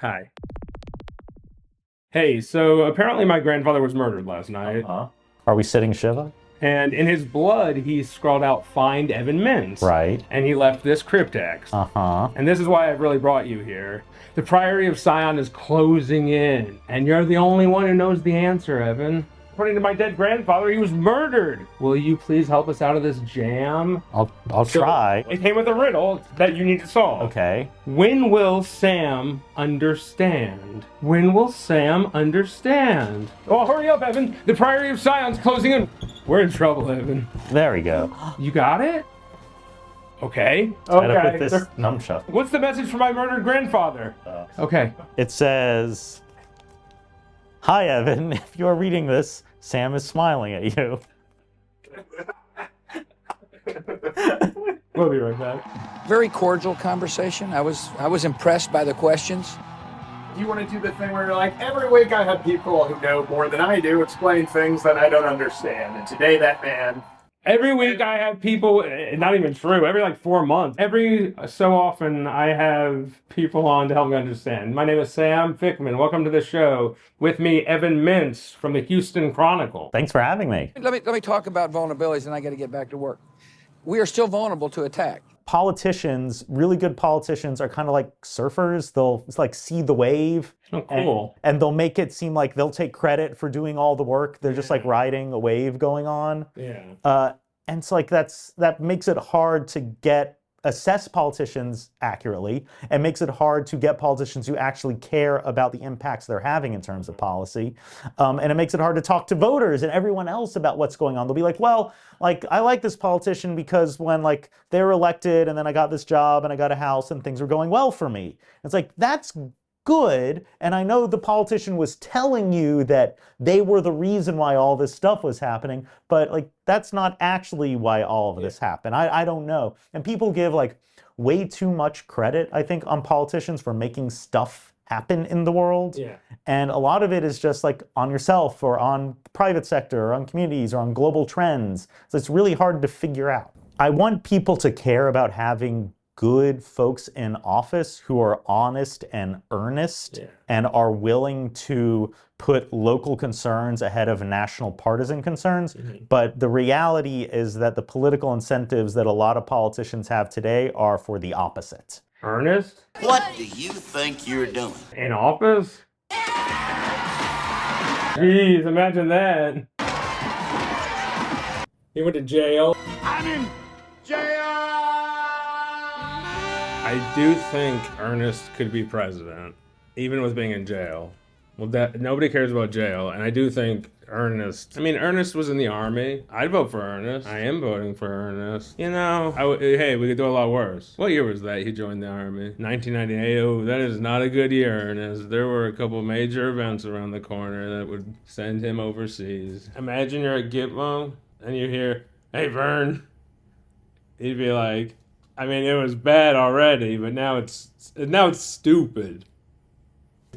Hi. Hey, so apparently my grandfather was murdered last night. Are we sitting Shiva? And in his blood, he scrawled out, "Find Evan Mintz." Right. And he left this cryptext. And this is why I've really brought you here. The Priory of Sion is closing in, and you're the only one who knows the answer, Evan. According to my dead grandfather, he was murdered. Will you please help us out of this jam? I'll try. It came with a riddle that you need to solve. Okay. When will Sam understand? When will Sam understand? Oh, hurry up, Evan. The Priory of Sion's closing in. We're in trouble, Evan. There we go. You got it? Okay. Gotta put this numshut. What's the message for my murdered grandfather? Okay. It says, "Hi, Evan. If you're reading this, Sam is smiling at you." We'll be right back. Very cordial conversation. I was impressed by the questions. You want to do the thing where you're like, every week I have people who know more than I do explain things that I don't understand. And today that man... Every week I have people, not even true, every like 4 months. Every so often I have people on to help me understand. My name is Sam Fickman. Welcome to the show. With me, Evan Mintz from the Houston Chronicle. Thanks for having me. Let me talk about vulnerabilities, and I got to get back to work. We are still vulnerable to attack. Politicians, really good politicians, are kind of like surfers. They'll like see the wave. Oh, cool. And they'll make it seem like they'll take credit for doing all the work. They're just like riding a wave going on. Yeah. And so like that makes it hard to assess politicians accurately, and makes it hard to get politicians who actually care about the impacts they're having in terms of policy. And it makes it hard to talk to voters and everyone else about what's going on. They'll be like, well, like, I like this politician because when like they were elected and then I got this job and I got a house and things were going well for me. It's like, that's good, and I know the politician was telling you that they were the reason why all this stuff was happening, but like that's not actually why all of this happened. I don't know. And people give like way too much credit, I think, on politicians for making stuff happen in the world. Yeah. And a lot of it is just like on yourself or on the private sector or on communities or on global trends. So it's really hard to figure out. I want people to care about having good folks in office who are honest and earnest and are willing to put local concerns ahead of national partisan concerns. But the reality is that the political incentives that a lot of politicians have today are for the opposite. Ernest? What do you think you're doing? In office? Jeez, imagine that. He went to jail. I'm in jail! I do think Ernest could be president, even with being in jail. Well, nobody cares about jail, and I do think Ernest was in the army. I'd vote for Ernest. I am voting for Ernest. You know, hey, we could do a lot worse. What year was that he joined the army? 1998. Oh, that is not a good year, Ernest. There were a couple major events around the corner that would send him overseas. Imagine you're at Gitmo, and you hear, "Hey, Vern." He'd be like, it was bad already, but now it's stupid.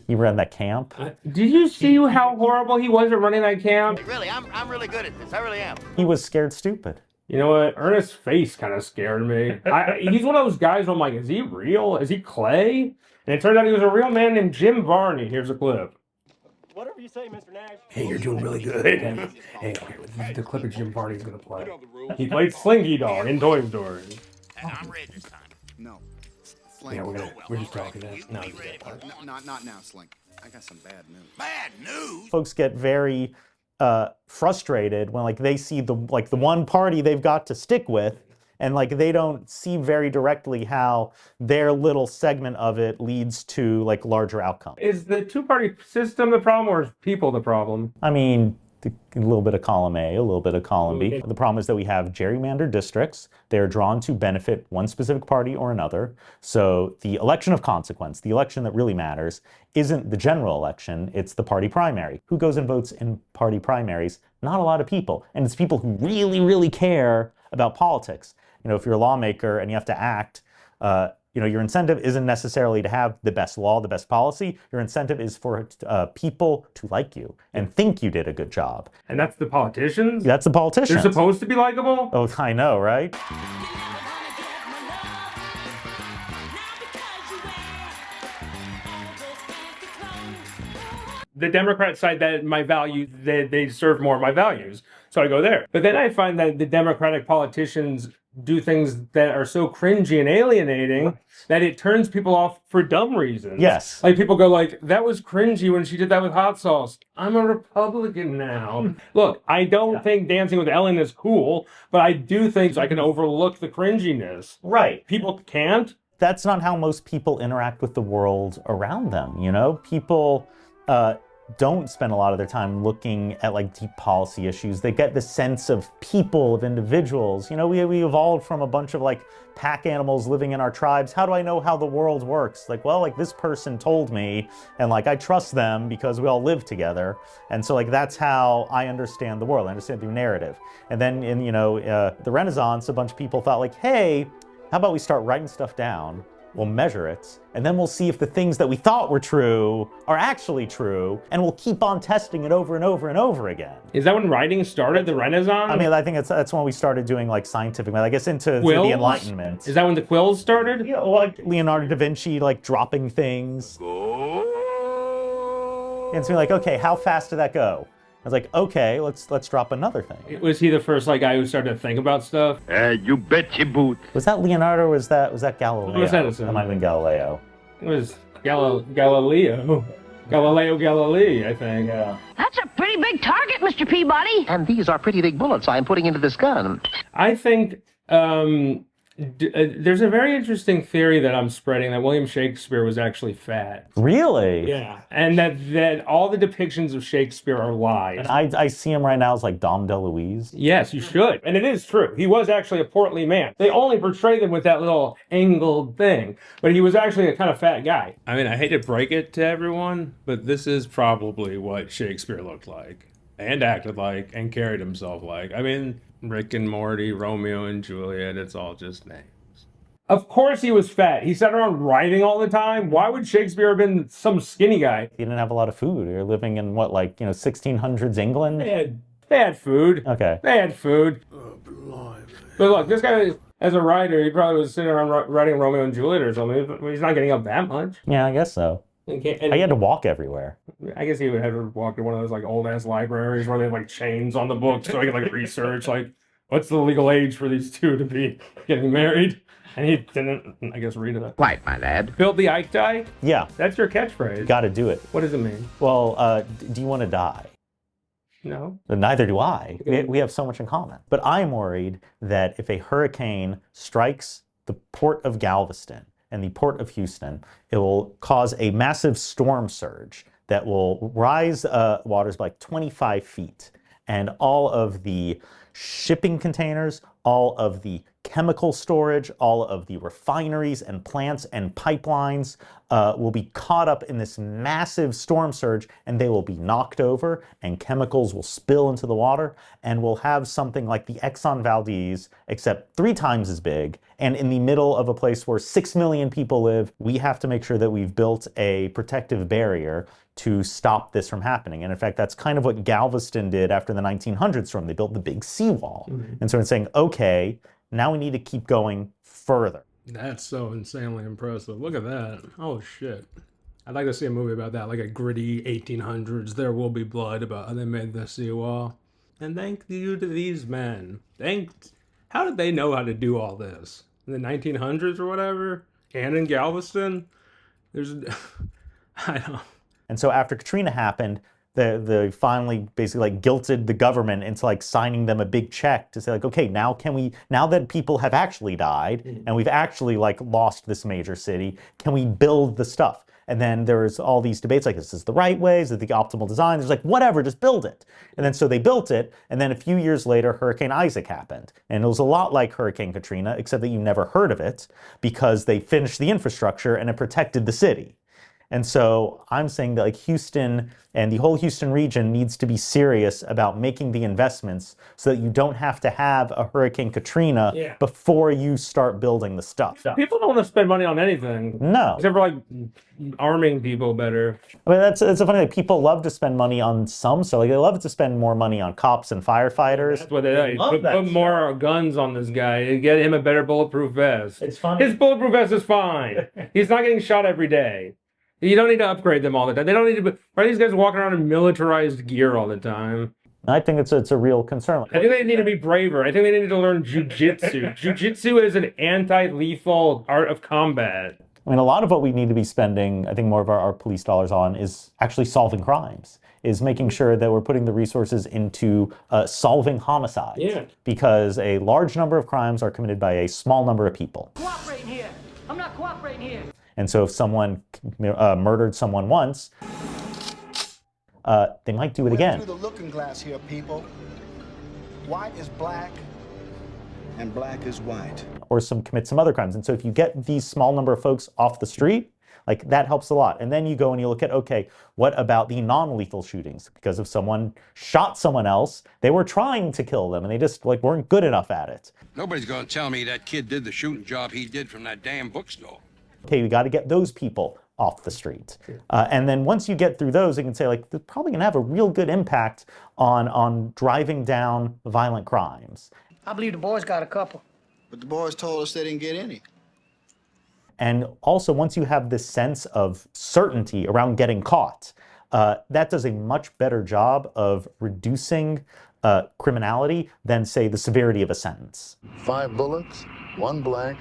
He ran that camp. Did you see how horrible he was at running that camp? Really, I'm really good at this. I really am. He was scared stupid. You know what? Ernest's face kind of scared me. He's one of those guys where I'm like, is he real? Is he clay? And it turns out he was a real man named Jim Varney. Here's a clip. Whatever you say, Mr. Nash. Hey, you're doing really good. Hey, okay, the clip of Jim Varney's gonna play. He played Slinky Dog in Toy Story. And I'm ready this time. No. Slink. Yeah, we're just talking that. No, Not now, Slink. I got some bad news. Bad news? Folks get very frustrated when like they see the one party they've got to stick with, and like they don't see very directly how their little segment of it leads to like larger outcomes. Is the two-party system the problem, or is people the problem? A little bit of column A, a little bit of column B. The problem is that we have gerrymandered districts. They're drawn to benefit one specific party or another. So the election of consequence, the election that really matters, isn't the general election, it's the party primary. Who goes and votes in party primaries? Not a lot of people. And it's people who really, really care about politics. You know, if you're a lawmaker and you have to act, your incentive isn't necessarily to have the best law, the best policy. Your incentive is for people to like you and think you did a good job. And that's the politicians? That's the politicians. They're supposed to be likable? Oh, I know, right? the Democrat side that my values, they serve more of my values. So I go there. But then I find that the Democratic politicians do things that are so cringy and alienating that it turns people off for dumb reasons. Yes. Like people go like, that was cringy when she did that with hot sauce. I'm a Republican now. Look, I don't think Dancing with Ellen is cool, but I do think I can overlook the cringiness. Right. People can't. That's not how most people interact with the world around them, you know? People don't spend a lot of their time looking at like deep policy issues. They get the sense of people, of individuals. You know, we evolved from a bunch of like pack animals living in our tribes. How do I know how the world works? Like, well, like this person told me, and like I trust them because we all live together. And so like that's how I understand the world. I understand through narrative. And then in, you know, the Renaissance, a bunch of people thought like, hey, how about we start writing stuff down? We'll measure it, and then we'll see if the things that we thought were true are actually true, and we'll keep on testing it over and over and over again. Is that when writing started, the Renaissance? I mean, I think that's when we started doing like scientific math. I guess into Quills? the Enlightenment. Is that when the quills started? Yeah, well, like Leonardo da Vinci, like dropping things. And it's like, okay, how fast did that go? I was like, okay, let's drop another thing. Was he the first like guy who started to think about stuff? You bet your boot. Was that Leonardo or was that Galileo? Was Edison? That might have been Galileo. It was Galileo. Galileo Galilei, I think. Yeah. That's a pretty big target, Mr. Peabody. And these are pretty big bullets I am putting into this gun. I think there's a very interesting theory that I'm spreading that William Shakespeare was actually fat. Really? Yeah. And that all the depictions of Shakespeare are lies. And I see him right now as like Dom DeLuise. Yes, you should. And it is true. He was actually a portly man. They only portray them with that little angled thing. But he was actually a kind of fat guy. I mean, I hate to break it to everyone, but this is probably what Shakespeare looked like and acted like and carried himself like. I mean, Rick and Morty, Romeo and Juliet, it's all just names. Of course he was fat. He sat around writing all the time. Why would Shakespeare have been some skinny guy? He didn't have a lot of food. You're living in what, like, you know, 1600s England? They had food. Okay. They had food. Oh, but look, this guy, as a writer, he probably was sitting around writing Romeo and Juliet or something. He's not getting up that much. Yeah, I guess so. And I had to walk everywhere. I guess he would have to walk to one of those like old ass libraries where they have like chains on the books so he could like research like what's the legal age for these two to be getting married. And he didn't, I guess, read it. Quite, my lad. Build the Ike die? Yeah. That's your catchphrase. Got to do it. What does it mean? Well, do you want to die? No. Neither do I. We have so much in common. But I'm worried that if a hurricane strikes the port of Galveston and the port of Houston, it will cause a massive storm surge that will rise waters by like 25 feet. And all of the shipping containers, all of the chemical storage, all of the refineries and plants and pipelines will be caught up in this massive storm surge, and they will be knocked over, and chemicals will spill into the water, and we'll have something like the Exxon Valdez, except 3 times as big, and in the middle of a place where 6 million people live. We have to make sure that we've built a protective barrier to stop this from happening. And in fact, that's kind of what Galveston did after the 1900 storm. They built the big seawall. And so it's saying, okay, now we need to keep going further. That's so insanely impressive. Look at that. Oh, shit. I'd like to see a movie about that, like a gritty 1800s, There Will Be Blood, about how they made the seawall. And thank you to these men. How did they know how to do all this? In the 1900s or whatever? And in Galveston? I don't... And so after Katrina happened, they finally basically like guilted the government into like signing them a big check to say like, okay, now that people have actually died and we've actually like lost this major city, can we build the stuff? And then there was all these debates like, is this the right way? Is it the optimal design? There's like, whatever, just build it. And then so they built it. And then a few years later, Hurricane Isaac happened. And it was a lot like Hurricane Katrina, except that you never heard of it because they finished the infrastructure and it protected the city. And so I'm saying that like Houston and the whole Houston region needs to be serious about making the investments so that you don't have to have a Hurricane Katrina before you start building the stuff. People don't want to spend money on anything. No. Except for like arming people better. I mean, it's a funny thing. People love to spend money on some stuff. Like they love to spend more money on cops and firefighters. That's what they do. Put more guns on this guy and get him a better bulletproof vest. It's fun. His bulletproof vest is fine. He's not getting shot every day. You don't need to upgrade them all the time. They don't need to be, why are these guys walking around in militarized gear all the time? I think it's a real concern. I think they need to be braver. I think they need to learn jujitsu. Jujitsu is an anti-lethal art of combat. I mean, a lot of what we need to be spending, I think, more of our police dollars on is actually solving crimes, is making sure that we're putting the resources into solving homicides. Yeah. Because a large number of crimes are committed by a small number of people. Cooperating here. I'm not cooperating here. And so if someone murdered someone once, they might do it again. Through the looking glass here, people. White is black, and black is white. Or commit some other crimes. And so if you get these small number of folks off the street, like that helps a lot. And then you go and you look at, okay, what about the non-lethal shootings? Because if someone shot someone else, they were trying to kill them and they just like weren't good enough at it. Nobody's gonna tell me that kid did the shooting job he did from that damn bookstore. Okay, we got to get those people off the street. And then once you get through those, you can say like, they're probably gonna have a real good impact on driving down violent crimes. I believe the boys got a couple. But the boys told us they didn't get any. And also, once you have this sense of certainty around getting caught, that does a much better job of reducing criminality than, say, the severity of a sentence. 5 bullets, 1 blank,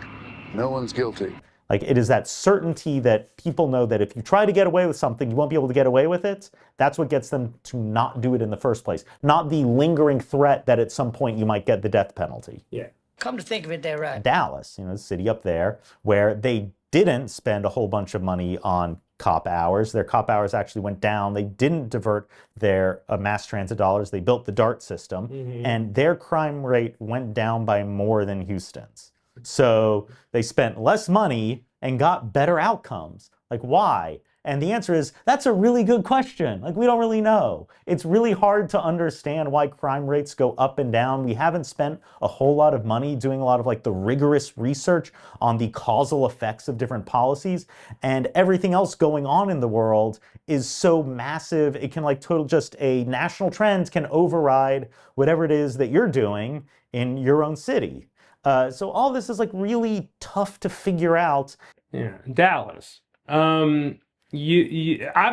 no one's guilty. Like, it is that certainty that people know that if you try to get away with something, you won't be able to get away with it. That's what gets them to not do it in the first place. Not the lingering threat that at some point you might get the death penalty. Yeah. Come to think of it, they're right. Dallas, the city up there, where they didn't spend a whole bunch of money on cop hours. Their cop hours actually went down. They didn't divert their mass transit dollars. They built the DART system, and their crime rate went down by more than Houston's. So they spent less money and got better outcomes. Like, why? And the answer is, that's a really good question. Like, we don't really know. It's really hard to understand why crime rates go up and down. We haven't spent a whole lot of money doing a lot of like the rigorous research on the causal effects of different policies. And everything else going on in the world is so massive. It can like just a national trend can override whatever it is that you're doing in your own city. So all this is like really tough to figure out. Yeah, Dallas. I'm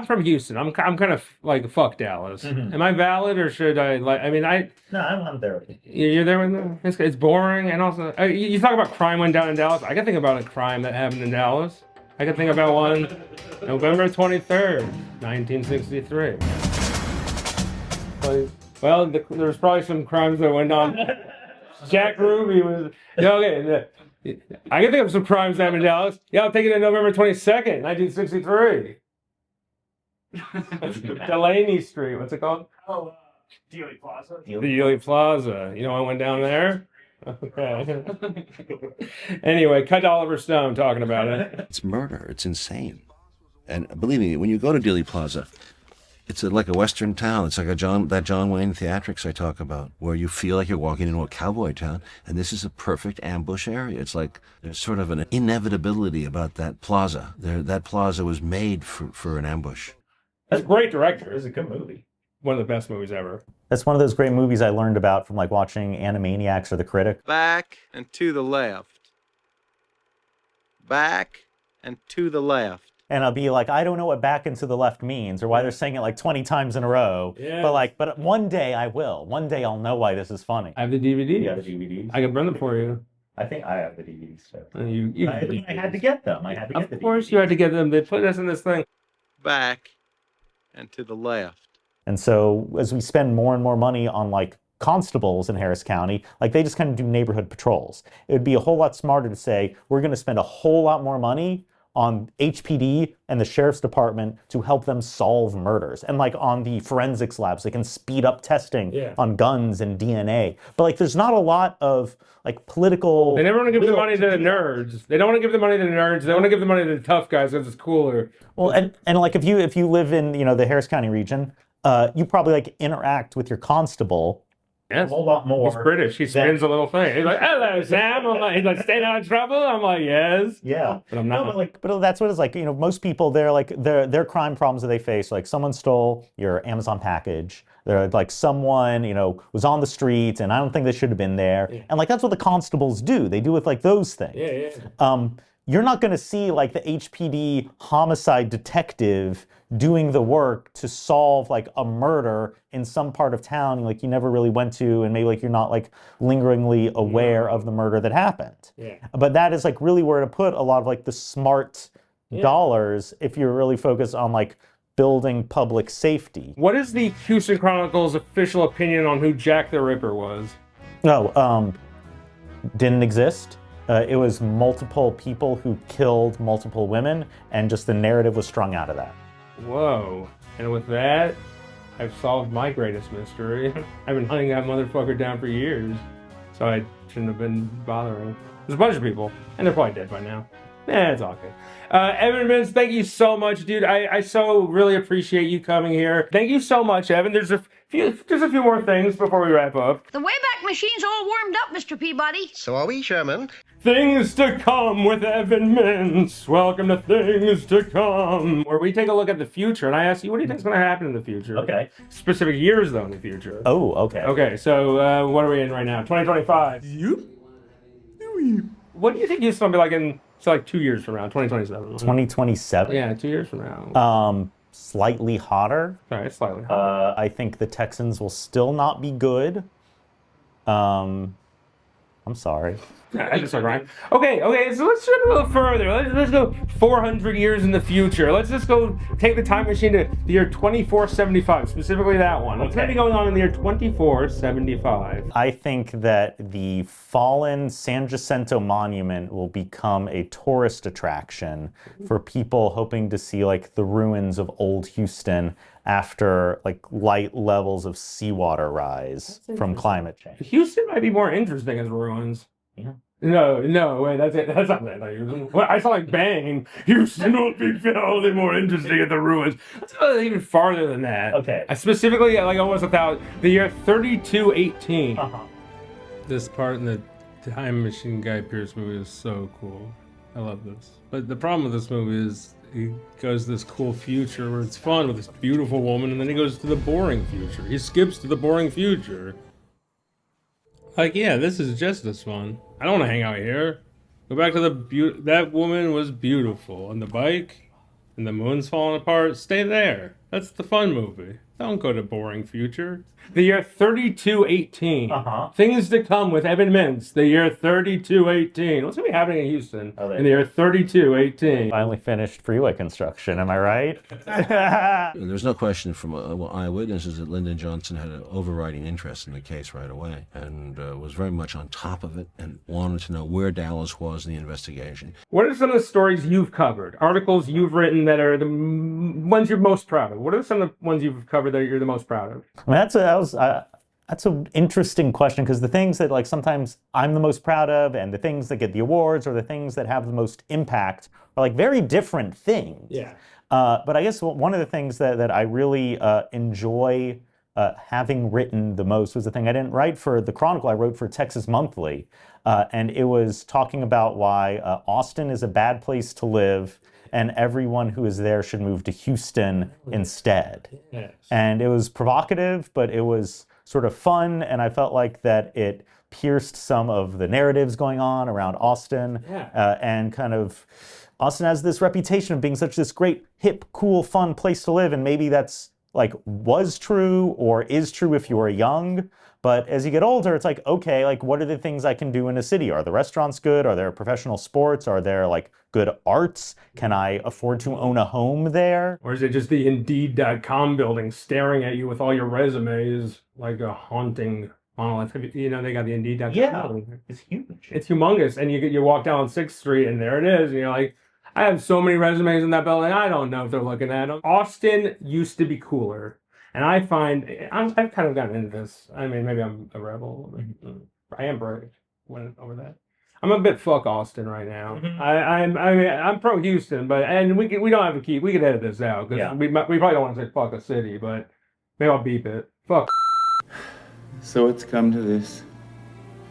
from Houston. I'm kind of like fuck Dallas. Am I valid or should I like? I mean, No, I'm there. You're there with me. It's boring, and also you talk about crime went down in Dallas. I can think about a crime that happened in Dallas. I can think about one, November 23rd, 1963. Well, there's probably some crimes that went on. Jack Ruby was okay. I can think of some crimes that happened in Dallas. Yeah, I'll take it to November 22nd, 1963. Delaney Street. What's it called? Oh, Dealey Plaza. The Dealey Plaza. You know what went down there? Okay. Anyway, cut to Oliver Stone talking about it. It's murder. It's insane. And believe me, when you go to Dealey Plaza, it's like a Western town. It's like that John Wayne theatrics I talk about, where you feel like you're walking into a cowboy town, and this is a perfect ambush area. It's like there's sort of an inevitability about that plaza. That plaza was made for an ambush. That's a great director. It's a good movie. One of the best movies ever. That's one of those great movies I learned about from like watching Animaniacs or The Critic. Back and to the left. Back and to the left. And I'll be like, I don't know what back and to the left means or why they're saying it like 20 times in a row. Yeah. But one day I will. One day I'll know why this is funny. I have the DVDs. You have the DVDs? I can run them for you. I think I have the DVDs too. I had to get them. Of course you had to get them. They put us in this thing. Back and to the left. And so as we spend more and more money on like constables in Harris County, like they just kind of do neighborhood patrols. It would be a whole lot smarter to say, we're going to spend a whole lot more money on HPD and the sheriff's department to help them solve murders. And like on the forensics labs, they can speed up testing on guns and DNA. But like there's not a lot of like political... They never want to give the money to the nerds. They don't want to give the money to the nerds. They want to give the money to the tough guys because it's cooler. Well, and like if you live in, the Harris County region, you probably like interact with your constable Yes. a whole lot more. He's British. He spins a little thing. He's like, "Hello, Sam." I'm like, he's like, "Staying out of trouble." I'm like, "Yes." Yeah, but I'm not. No, but that's what it's like. Most people, their crime problems that they face, like someone stole your Amazon package. They're like someone, was on the street, and I don't think they should have been there. Yeah. And like that's what the constables do. They do with like those things. Yeah. you're not going to see like the HPD homicide detective doing the work to solve like a murder in some part of town like you never really went to, and maybe like you're not like lingeringly aware of the murder that happened. Yeah. But that is like really where to put a lot of like the smart dollars if you're really focused on like building public safety. What is the Houston Chronicle's official opinion on who Jack the Ripper was? No, didn't exist. It was multiple people who killed multiple women, and just the narrative was strung out of that. Whoa. And with that, I've solved my greatest mystery. I've been hunting that motherfucker down for years, so I shouldn't have been bothering. There's a bunch of people, and they're probably dead by now. It's all good. Evan Mintz, thank you so much, dude. I so really appreciate you coming here. Thank you so much, Evan. There's a few more things before we wrap up. The Wayback Machine's all warmed up, Mr. Peabody. So are we, Sherman. Things to come with Evan Mintz. Welcome to Things to Come, where we take a look at the future, and I ask you, what do you think is going to happen in the future? Okay. Specific years, though, in the future. Oh, okay. Okay, so what are we in right now? 2025. Yep. What do you think Houston's going to be like in, so like 2 years from now, 2027? 2027? Yeah, 2 years from now. Slightly hotter. All right, slightly hotter. I think the Texans will still not be good. I'm sorry. I just like Ryan. Okay, so let's jump a little further. Let's go 400 years in the future. Let's just go take the time machine to the year 2475, specifically that one. What's going to be going on in the year 2475? I think that the fallen San Jacinto Monument will become a tourist attraction for people hoping to see like the ruins of old Houston after like light levels of seawater rise from climate change. Houston might be more interesting as ruins. Yeah. No, wait, that's it. That's not it. I saw like Bang. Houston will be only more interesting at the ruins. Let's go even farther than that. Okay. I specifically, like almost without the year 3218. This part in the Time Machine Guy Pearce movie is so cool. I love this. But the problem with this movie is he goes to this cool future where it's fun with this beautiful woman, and then he goes to the boring future. He skips to the boring future. Like, yeah, this is just as fun. I don't want to hang out here. Go back to that woman was beautiful. On the bike, and the moon's falling apart. Stay there. That's the fun movie. Don't go to boring future. The year 3218. Things to come with Evan Mintz. The year 3218. What's going to be happening in Houston in the year 3218? Finally finished freeway construction, am I right? There's no question from eyewitnesses that Lyndon Johnson had an overriding interest in the case right away, and was very much on top of it and wanted to know where Dallas was in the investigation. What are some of the stories you've covered, articles you've written that are the ones you're most proud of? What are some of the ones you've covered that you're the most proud of? I mean, that's an interesting question, because the things that like sometimes I'm the most proud of and the things that get the awards or the things that have the most impact are like very different things. Yeah. But I guess one of the things that I really enjoy having written the most was the thing I didn't write for the Chronicle, I wrote for Texas Monthly. And it was talking about why Austin is a bad place to live and everyone who is there should move to Houston instead. Yes. And it was provocative, but it was sort of fun, and I felt like that it pierced some of the narratives going on around Austin. Yeah. And kind of, Austin has this reputation of being such this great, hip, cool, fun place to live, and maybe that's like was true or is true if you were young. But as you get older, it's like, okay, like what are the things I can do in a city? Are the restaurants good? Are there professional sports? Are there like good arts? Can I afford to own a home there? Or is it just the Indeed.com building staring at you with all your resumes like a haunting monolith? You know, they got the Indeed.com building. It's huge. It's humongous. And you walk down 6th Street and there it is. And you're like, I have so many resumes in that building. I don't know if they're looking at them. Austin used to be cooler. And I find, I've kind of gotten into this. I mean, maybe I'm a rebel. I am brave. Went over that. I'm a bit fuck Austin right now. I'm pro Houston, and we don't have to keep. We can edit this out because we probably don't want to say fuck a city, but maybe I'll beep it. Fuck. So it's come to this.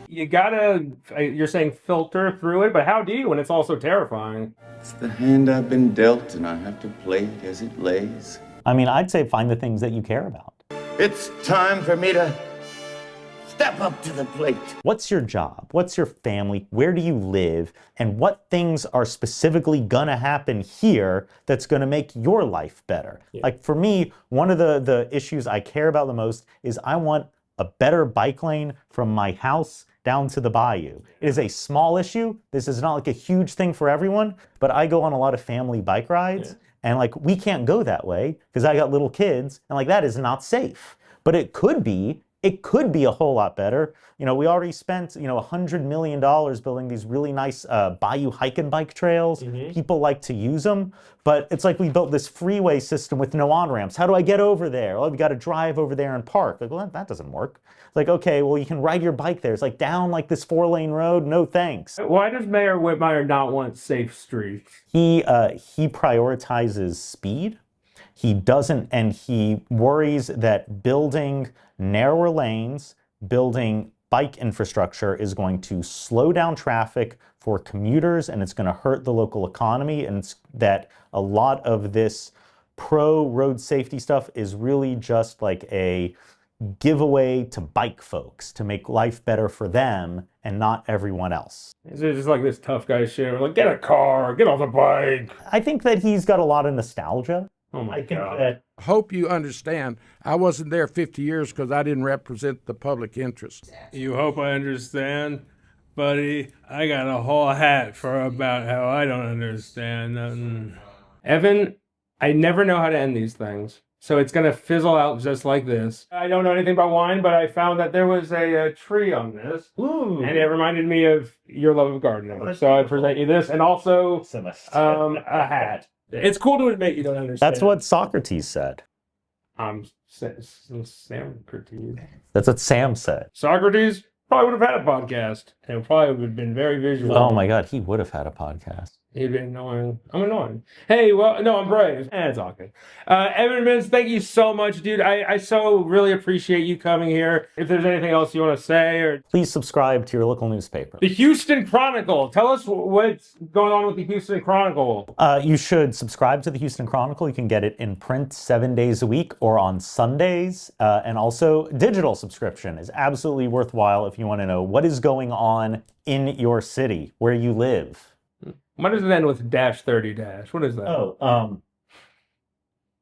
You gotta. You're saying filter through it, but how do you when it's also terrifying? It's the hand I've been dealt, and I have to play it as it lays. I mean, I'd say find the things that you care about. It's time for me to step up to the plate. What's your job? What's your family? Where do you live? And what things are specifically gonna happen here that's gonna make your life better? Yeah. Like for me, one of the issues I care about the most is I want a better bike lane from my house down to the bayou. It is a small issue. This is not like a huge thing for everyone, but I go on a lot of family bike rides and like we can't go that way because I got little kids and like that is not safe. But it could be a whole lot better. You know, we already spent, you know, $100 million building these really nice bayou hike and bike trails. People like to use them, but it's like we built this freeway system with no on-ramps. How do I get over there? Oh, we got to drive over there and park. Like, well, that doesn't work. It's like, okay, well, you can ride your bike there. It's like down like this 4-lane road. No thanks. Why does Mayor Whitmire not want safe streets? He prioritizes speed. He doesn't, and he worries that building narrower lanes, building bike infrastructure is going to slow down traffic for commuters and it's going to hurt the local economy, and it's that a lot of this pro-road safety stuff is really just like a giveaway to bike folks to make life better for them and not everyone else. Is it just like this tough guy shit? We're like, get a car, get off the bike. I think that he's got a lot of nostalgia. Oh my I think God. that Hope you understand, I wasn't there 50 years because I didn't represent the public interest. You hope I understand, buddy. I got a whole hat for about how I don't understand nothing. Evan, I never know how to end these things. So it's going to fizzle out just like this. I don't know anything about wine, but I found that there was a tree on this. Ooh. And it reminded me of your love of gardening. So I present you this, and also a hat. It's cool to admit you don't understand. That's what Socrates said. Socrates. That's what Sam said. Socrates probably would have had a podcast, and it probably would have been very visual. Oh my God, he would have had a podcast. He'd been annoying. I'm annoying. Hey, well, no, I'm brave. It's all good. Evan Mintz, thank you so much, dude. I so really appreciate you coming here. If there's anything else you want to say, or please subscribe to your local newspaper. The Houston Chronicle. Tell us what's going on with the Houston Chronicle. You should subscribe to the Houston Chronicle. You can get it in print 7 days a week or on Sundays. And also digital subscription is absolutely worthwhile if you want to know what is going on in your city, where you live. What does it end with -30? What is that? Oh,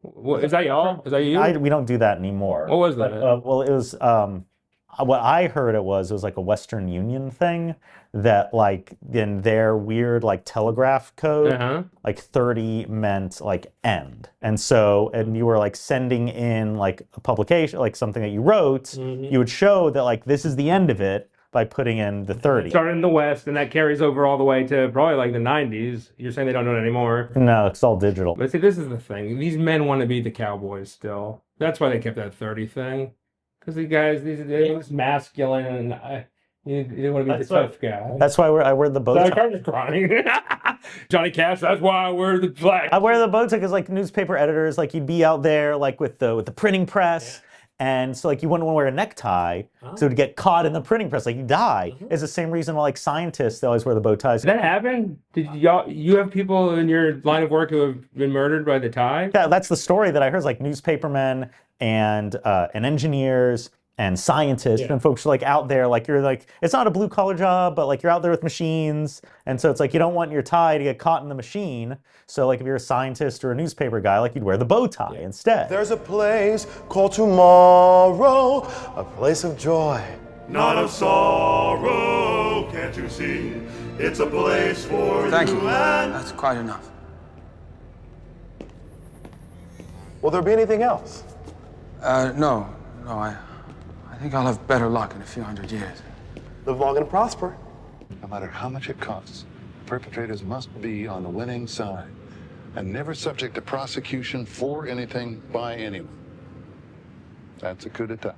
what, is that y'all? Is that you? We don't do that anymore. What was that? Well, it was, what I heard it was like a Western Union thing that like in their weird like telegraph code, like 30 meant like end. And so, and you were like sending in like a publication, like something that you wrote, you would show that like this is the end of it by putting in the 30. Started in the West, and that carries over all the way to probably like the 90s. You're saying they don't do it anymore? No, it's all digital. But see, this is the thing. These men want to be the cowboys still. That's why they kept that 30 thing. Because these guys, they're just masculine, and you want to be the tough guy. That's why I wear the bow tie. Sorry, crying. Johnny Cash, that's why I wear the black. I wear the bow tie because like newspaper editors, like you'd be out there like with the printing press. And so like you wouldn't want to wear a necktie, so to get caught in the printing press, like you die. It's the same reason why like scientists, they always wear the bow ties. Did that happen? Did you have people in your line of work who have been murdered by the tie? Yeah, that's the story that I heard. Is like newspapermen and engineers and scientists and folks are like out there, like you're like, it's not a blue collar job, but like you're out there with machines. And so it's like, you don't want your tie to get caught in the machine. So like if you're a scientist or a newspaper guy, like you'd wear the bow tie instead. There's a place called tomorrow, a place of joy. Not of sorrow, can't you see? It's a place for Thank you. and That's quite enough. Will there be anything else? No, I think I'll have better luck in a few hundred years. Live long and prosper. No matter how much it costs, perpetrators must be on the winning side and never subject to prosecution for anything by anyone. That's a coup d'etat.